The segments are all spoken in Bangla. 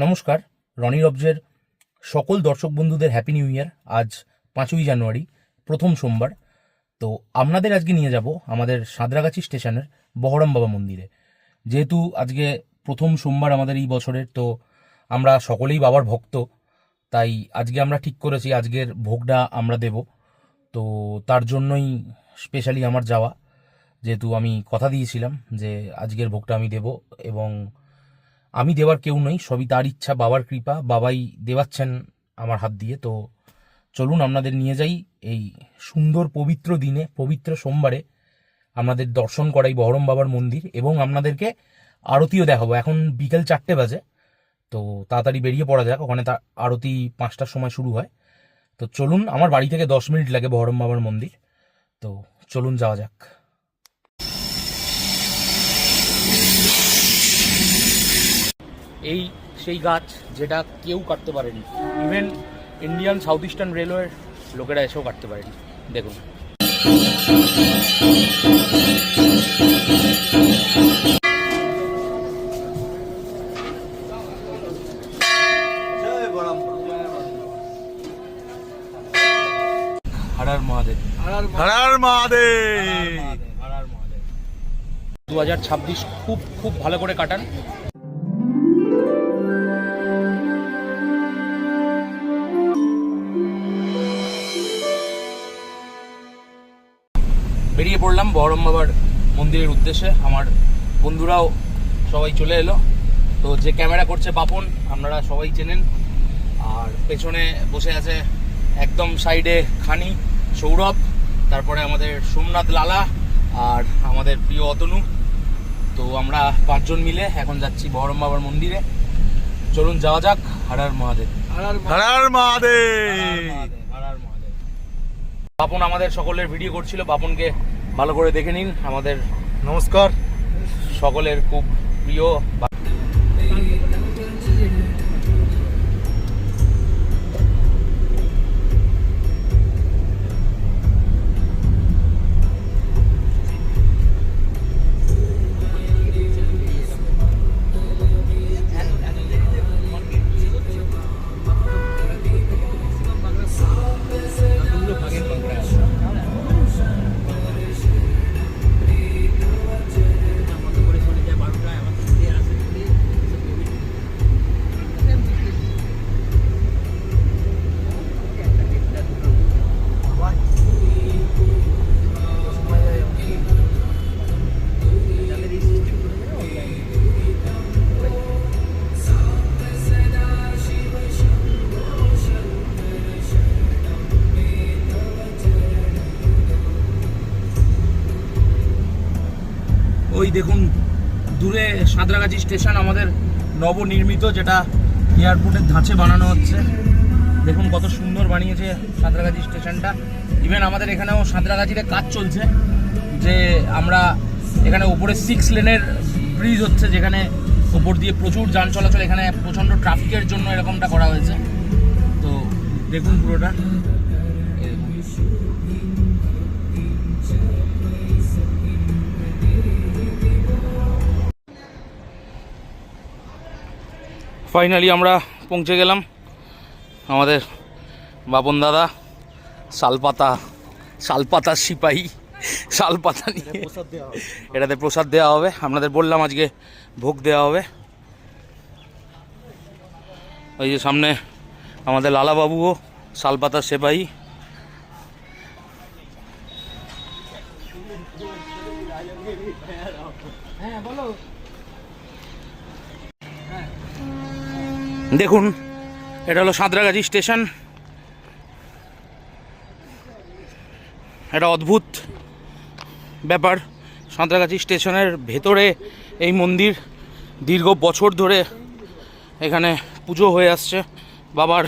নমস্কার, রনি রবজের সকল দর্শক বন্ধুদের হ্যাপি নিউ ইয়ার। আজ 5ই জানুয়ারি, প্রথম সোমবার। তো আপনাদের আজকে নিয়ে যাব আমাদের সাঁতরাগাছি স্টেশনের বহরম বাবা মন্দিরে। যেহেতু আজকে প্রথম সোমবার আমাদের এই বছরের, তো আমরা সকলেই বাবার ভক্ত, তাই আজকে আমরা ঠিক করেছি আজকের ভোগটা আমরা দেব। তো তার জন্যই স্পেশালি আমার যাওয়া, যেহেতু আমি কথা দিয়েছিলাম যে আজকের ভোগটা আমি দেব, এবং আমি দেওয়ার কেউ নই, সবই তার ইচ্ছা, বাবার কৃপা, বাবাই দেওয়াচ্ছেন আমার হাত দিয়ে। তো চলুন আপনাদের নিয়ে যাই এই সুন্দর পবিত্র দিনে, পবিত্র সোমবারে আপনাদের দর্শন করাই বহরম বাবার মন্দির, এবং আপনাদেরকে আরতিও দেখাবো। এখন বিকেল 4টে বাজে, তো তাড়াতাড়ি বেরিয়ে পড়া যাক। ওখানে আরতি 5টার সময় শুরু হয়। তো চলুন, আমার বাড়ি থেকে 10 মিনিট লাগে বহরম বাবার মন্দির। তো চলুন যাওয়া যাক। এই সেই গাছ যেটা কেউ কাটতে পারেনি, ইভেন ইন্ডিয়ান সাউথ ইস্টার্ন রেলওয়ের লোকেরা এসেও কাটতে পারেনি। দেখুন, হর হর মহাদেব, হর হর মহাদেব, হর হর মহাদেব। 2026 খুব খুব ভালো করে কাটান। বেরিয়ে পড়লাম বহরম বাবার মন্দিরের উদ্দেশ্যে। আমার বন্ধুরাও সবাই চলে এলো। তো যে ক্যামেরা করছে বাপন, আপনারা সবাই চেনেন। আর পেছনে বসে আছে একদম সাইডে খানি, সৌরভ, তারপরে আমাদের সোমনাথ লালা, আর আমাদের প্রিয় অতনু। তো আমরা 5 জন মিলে এখন যাচ্ছি বহরম বাবার মন্দিরে। চলুন যাওয়া যাক। হর হর মহাদেব, হর হর মহাদেব, হর হর মহাদেব। বাপন আমাদের সকলের ভিডিও করছিল, বাপনকে ভালো করে দেখে নিন। আমাদের নমস্কার, সকলের খুব প্রিয়। ওই দেখুন দূরে সাঁতরাগাছি স্টেশন, আমাদের নবনির্মিত, যেটা এয়ারপোর্টের ধাঁচে বানানো হচ্ছে। দেখুন কত সুন্দর বানিয়েছে সাঁতরাগাছি স্টেশনটা। ইভেন আমাদের এখানেও সাঁতরাগাছিতে কাজ চলছে, যে আমরা এখানে উপরে 6 লেনের ব্রিজ হচ্ছে, যেখানে ওপর দিয়ে প্রচুর যান চলাচল, এখানে প্রচণ্ড ট্রাফিকের জন্য এরকমটা করা হয়েছে। তো দেখুন পুরোটা। ফাইনালি আমরা পৌঁছে গেলাম। আমাদের বাপন দাদা শালপাতা সিপাহী, শালপাতা নিয়ে এটাতে প্রসাদ দেওয়া হবে। আপনাদের বললাম আজকে ভোগ দেওয়া হবে। ওই যে সামনে আমাদের লালাবাবুও শালপাতা সিপাহী। দেখুন, এটা হলো সাঁতরাগাছি স্টেশন। এটা অদ্ভুত ব্যাপার, সাঁতরাগাছি স্টেশনের ভেতরে এই মন্দির। দীর্ঘ বছর ধরে এখানে পুজো হয়ে আসছে, বাবার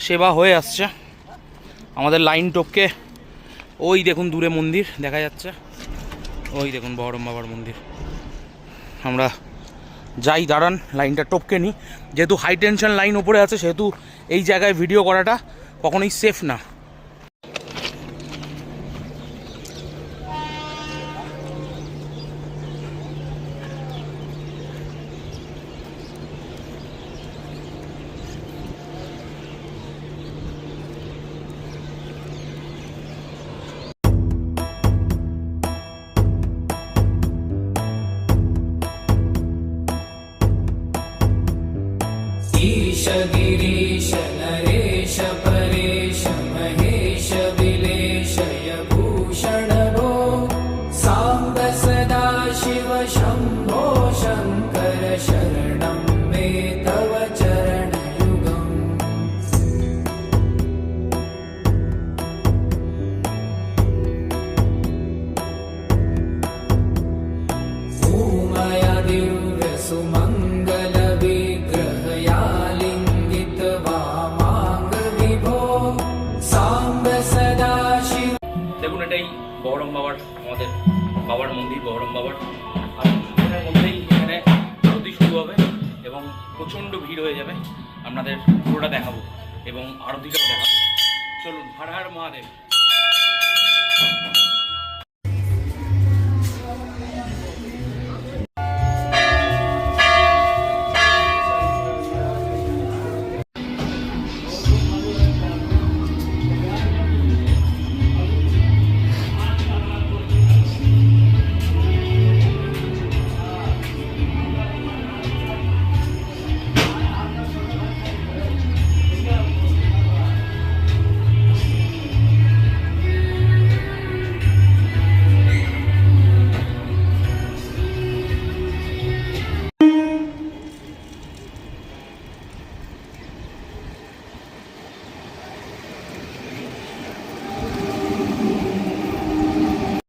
সেবা হয়ে আসছে। আমাদের লাইন টপকে ওই দেখুন দূরে মন্দির দেখা যাচ্ছে, ওই দেখুন বহরম বাবার মন্দির। আমরা যাই, দাঁড়ান, লাইনটা টপকে নিই। যেহেতু হাই টেনশন লাইন ওপরে আছে, সেহেতু এই জায়গায় ভিডিও করাটা কখনোই সেফ না। ईश गिरीश नरेश परेश महेश विलेशय भूषण भो साम्ब सदा शिव शम्भो शङ्कर शरणं मे तव चरणयुगम् उमया दिव्य सुमङ्गल विग्रहया लिङ्गित वामाङ्ग विभो साम्ब सदा शिव। দেখুন এটাই বহরম বাবার, আমাদের বাবার মন্দির বহরম বাবার। আর কিছুক্ষণের মধ্যেই এখানে আরতি শুরু হবে এবং প্রচণ্ড ভিড় হয়ে যাবে। আপনাদের পুরোটা দেখাবো এবং আরতিটাও দেখাবো। চলুন, হর হর মহাদেব।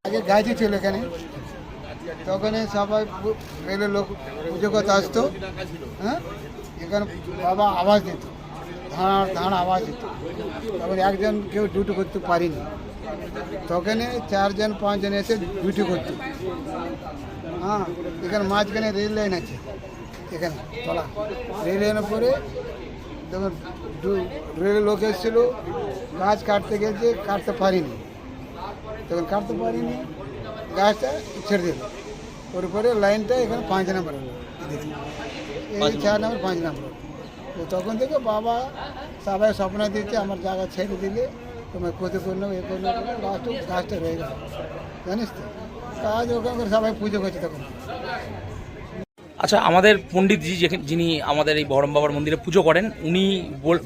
আগে গাইতে ছিল এখানে, তখন সবাই রেলের লোক পুজো করতে আসতো। হ্যাঁ, এখানে বাবা আওয়াজ দিত, ধাড় ধাড় আওয়াজ দিত। তখন একজন কেউ ডিউটি করতে পারিনি, তখন 4 জন 5 জন এসে ডিউটি করতো। হ্যাঁ, এখানে মাঝখানে রেল লাইন আছে, এখানে তলা রেল লাইনের পরে তখন রেলের লোক এসেছিলো, গাছ কাটতে গেছে, কাটতে পারিনি। তখন কাটতে পারিনি, গাছটা ছেড়ে দিল। ওর পরে লাইনটা এখানে 5 নম্বর হলো, এই 4 নম্বর 5 নম্বর। তো তখন থেকে বাবা সবাই স্বপ্ন দিচ্ছে আমার জায়গা ছেড়ে দিলে তোমার ক্ষতি করে নেবো, এ করে নেবো। লাস্ট গাছটা রয়ে গেল, জানিস তো। আজ ওখানে সবাই পুজো করছে তখন। আচ্ছা, আমাদের পণ্ডিতজি যিনি আমাদের এই বহরম বাবার মন্দিরে পুজো করেন, উনি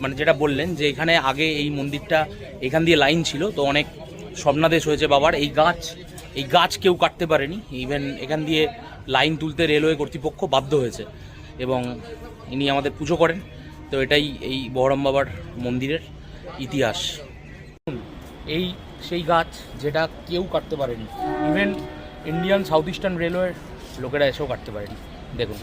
মানে যেটা বললেন যে এখানে আগে এই মন্দিরটা এখান দিয়ে লাইন ছিল, তো অনেক স্বপ্নাদেশ হয়েছে বাবার। এই গাছ কেউ কাটতে পারেনি, ইভেন এখান দিয়ে লাইন তুলতে রেলওয়ে কর্তৃপক্ষ বাধ্য হয়েছে এবং ইনি আমাদের পুজো করেন। তো এটাই এই বহরম বাবার মন্দিরের ইতিহাস। এই সেই গাছ যেটা কেউ কাটতে পারেনি, ইভেন ইন্ডিয়ান সাউথ ইস্টার্ন রেলওয়ের লোকেরা এসেও কাটতে পারেনি। দেখুন,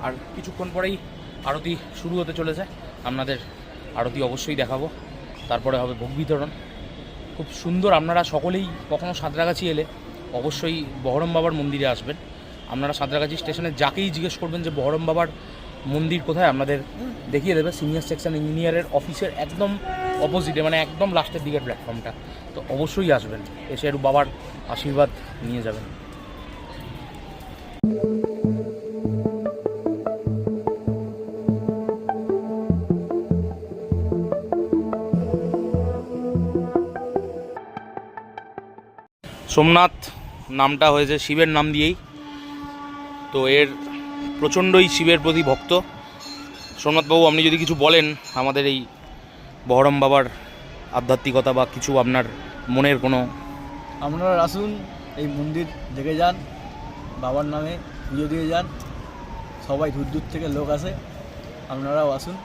আর কিছুক্ষণ পরেই আরতি শুরু হতে চলেছে। আপনাদের আরতি অবশ্যই দেখাবো, তারপরে হবে ভোগ বিতরণ। খুব সুন্দর। আপনারা সকলেই কখনো সাঁতরাগাছি এলে অবশ্যই বহরম বাবার মন্দিরে আসবেন। আপনারা সাঁতরাগাছি স্টেশনে যাকেই জিজ্ঞেস করবেন যে বহরম বাবার মন্দির কোথায়, আপনাদের দেখিয়ে দেবে। সিনিয়র সেকশন ইঞ্জিনিয়ারের অফিসের একদম অপোজিটে, মানে একদম লাস্টের দিকের প্ল্যাটফর্মটা। তো অবশ্যই আসবেন, এসে একটু বাবার আশীর্বাদ নিয়ে যাবেন। সোমনাথ নামটা হয়েছে শিবের নাম দিয়েই, তো এর প্রচণ্ডই শিবের প্রতি ভক্ত। সোমনাথবাবু, আপনি যদি কিছু বলেন আমাদের এই বহরম বাবার আধ্যাত্মিকতা বা কিছু আপনার মনের কোনো। আপনারা আসুন, এই মন্দির দেখে যান, বাবার নামে পুজো দিয়ে যান। সবাই দূর দূর থেকে লোক আসে, আপনারাও আসুন,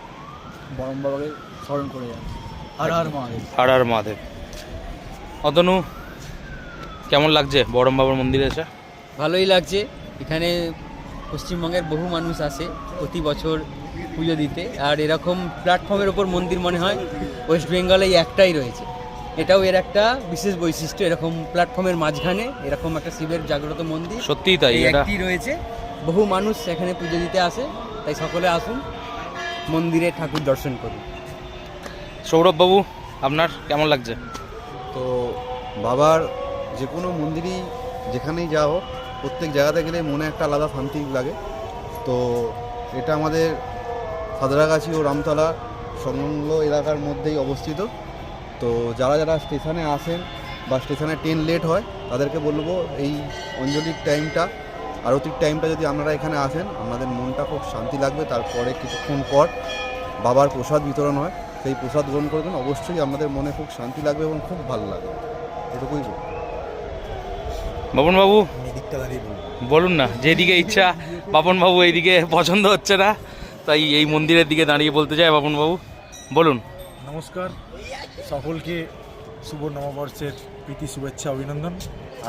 বহরম বাবাকে স্মরণ করে যান। হর হর মহাদেব। হর হর মহাদেব। অতনু, কেমন লাগছে বহরম বাবার মন্দিরে এসে? ভালোই লাগছে। এখানে পশ্চিমবঙ্গের বহু মানুষ আসে প্রতি বছর পুজো দিতে, আর এরকম প্ল্যাটফর্মের ওপর মন্দির মনে হয় ওয়েস্ট বেঙ্গলে একটাই রয়েছে। এটাও এর একটা বিশেষ বৈশিষ্ট্য, এরকম প্ল্যাটফর্মের মাঝখানে এরকম একটা শিবের জাগ্রত মন্দির সত্যিই তাই, এটা একটি রয়েছে। বহু মানুষ এখানে পুজো দিতে আসে, তাই সকলে আসুন, মন্দিরে ঠাকুর দর্শন করুন। সৌরভবাবু, আপনার কেমন লাগছে? তো বাবার যে কোনো মন্দিরই যেখানেই যাও, প্রত্যেক জায়গাতে গেলে মনে একটা আলাদা শান্তি লাগে। তো এটা আমাদের সাঁতরাগাছি ও রামতলা সংলগ্ন এলাকার মধ্যেই অবস্থিত। তো যারা যারা স্টেশনে আসেন বা স্টেশনে ট্রেন লেট হয় তাদেরকে বলবো এই অঞ্জলির টাইমটা, আরতির টাইমটা যদি আপনারা এখানে আসেন আপনাদের মনটা খুব শান্তি লাগবে। তারপরে কিছুক্ষণ পর বাবার প্রসাদ বিতরণ হয়, সেই প্রসাদ গ্রহণ করবেন, অবশ্যই আপনাদের মনে খুব শান্তি লাগবে এবং খুব ভালো লাগবে। এটুকুই বলবো। বাপন বাবু বলুন না, যেদিকে ইচ্ছা। বাপন বাবু এইদিকে পছন্দ হচ্ছে না, তাই এই মন্দিরের দিকে দাঁড়িয়ে বলতে চাই। বাপন বাবু বলুন। নমস্কার, সকলকে শুভ নববর্ষের প্রীতি শুভেচ্ছা অভিনন্দন।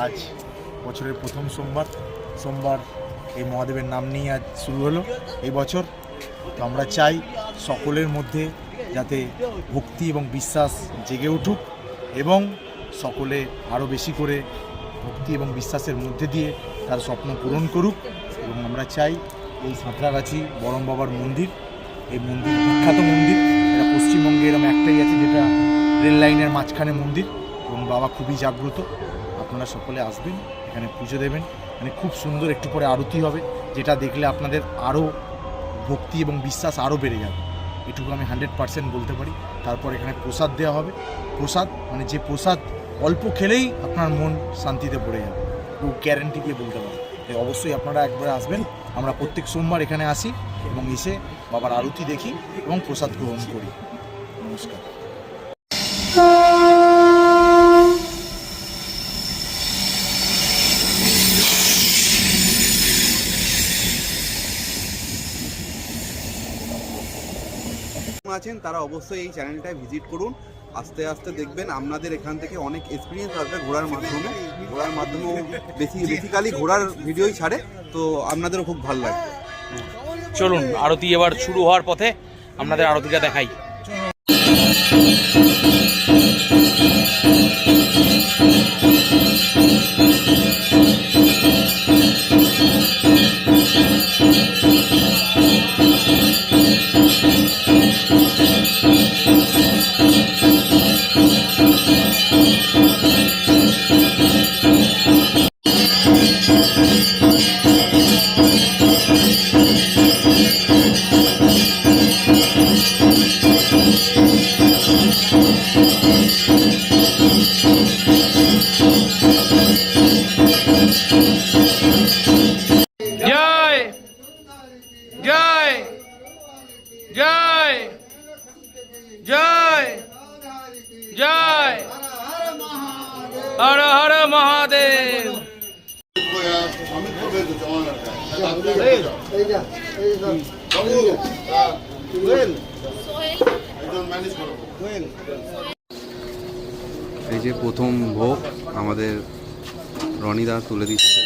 আজ বছরের প্রথম সোমবার এই মহাদেবের নাম নিয়ে আজ শুরু হলো এই বছর। তো আমরা চাই সকলের মধ্যে যাতে ভক্তি এবং বিশ্বাস জেগে উঠুক এবং সকলে আরও বেশি করে ভক্তি এবং বিশ্বাসের মধ্যে দিয়ে তার স্বপ্ন পূরণ করুক। এবং আমরা চাই এই সাঁতরাগাছি বড়ম বাবার মন্দির, এই মন্দির বিখ্যাত মন্দির, এটা পশ্চিমবঙ্গে এরকম একটাই আছে যেটা রেল লাইনের মাঝখানে মন্দির, এবং বাবা খুবই জাগ্রত। আপনারা সকলে আসবেন, এখানে পুজো দেবেন। মানে খুব সুন্দর, একটু পরে আরতি হবে, যেটা দেখলে আপনাদের আরও ভক্তি এবং বিশ্বাস আরও বেড়ে যাবে। এটুকু আমি 100% বলতে পারি। তারপর এখানে প্রসাদ দেওয়া হবে। প্রসাদ মানে যে প্রসাদ অল্প খেলেই আপনার মন শান্তিতে ভরে যাবে, গ্যারেন্টি দিয়ে বলতে পারি। তাই অবশ্যই আপনারা একবার আসবেন। আমরা প্রত্যেক সোমবার এখানে আসি এবং এসে বাবার আরতি দেখি এবং প্রসাদ গ্রহণ করি। নমস্কার। আছেন তারা অবশ্যই এই চ্যানেলটায় ভিজিট করুন। আস্তে আস্তে দেখবেন আপনাদের এখান থেকে অনেক এক্সপিরিয়েন্স আসবে ঘোরার মাধ্যমেও বেসিক্যালি ঘোরার ভিডিওই ছাড়ে, তো আপনাদেরও খুব ভালো লাগবে। চলুন, আরতি এবার শুরু হওয়ার পথে, আপনাদের আরতিটা দেখাই। জয় জয় জয় জয় জয় হর হর মহাদেব। এই যে প্রথম ভোগ আমাদের রনিদা তুলে দিচ্ছে।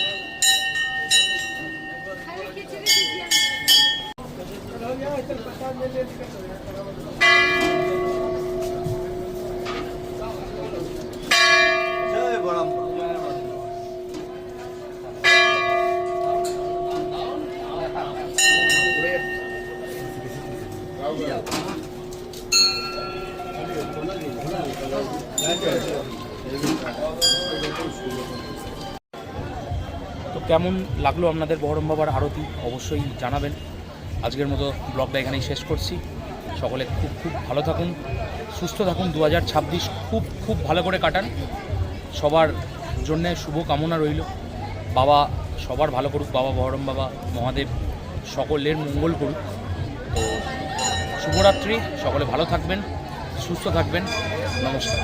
তো কেমন লাগলো আপনাদের বহরম বাবার আরতি অবশ্যই জানাবেন। আজকের মতো ব্লগটা এখানেই শেষ করছি। সকলে খুব খুব ভালো থাকুন, সুস্থ থাকুন। 2026 খুব ভালো করে কাটান। সবার জন্যে শুভ কামনা রইল। বাবা সবার ভালো করুক, বাবা বহরম বাবা মহাদেব সকলের মঙ্গল করুক। তো শুভরাত্রি, সকলে ভালো থাকবেন, সুস্থ থাকবেন। নমস্কার।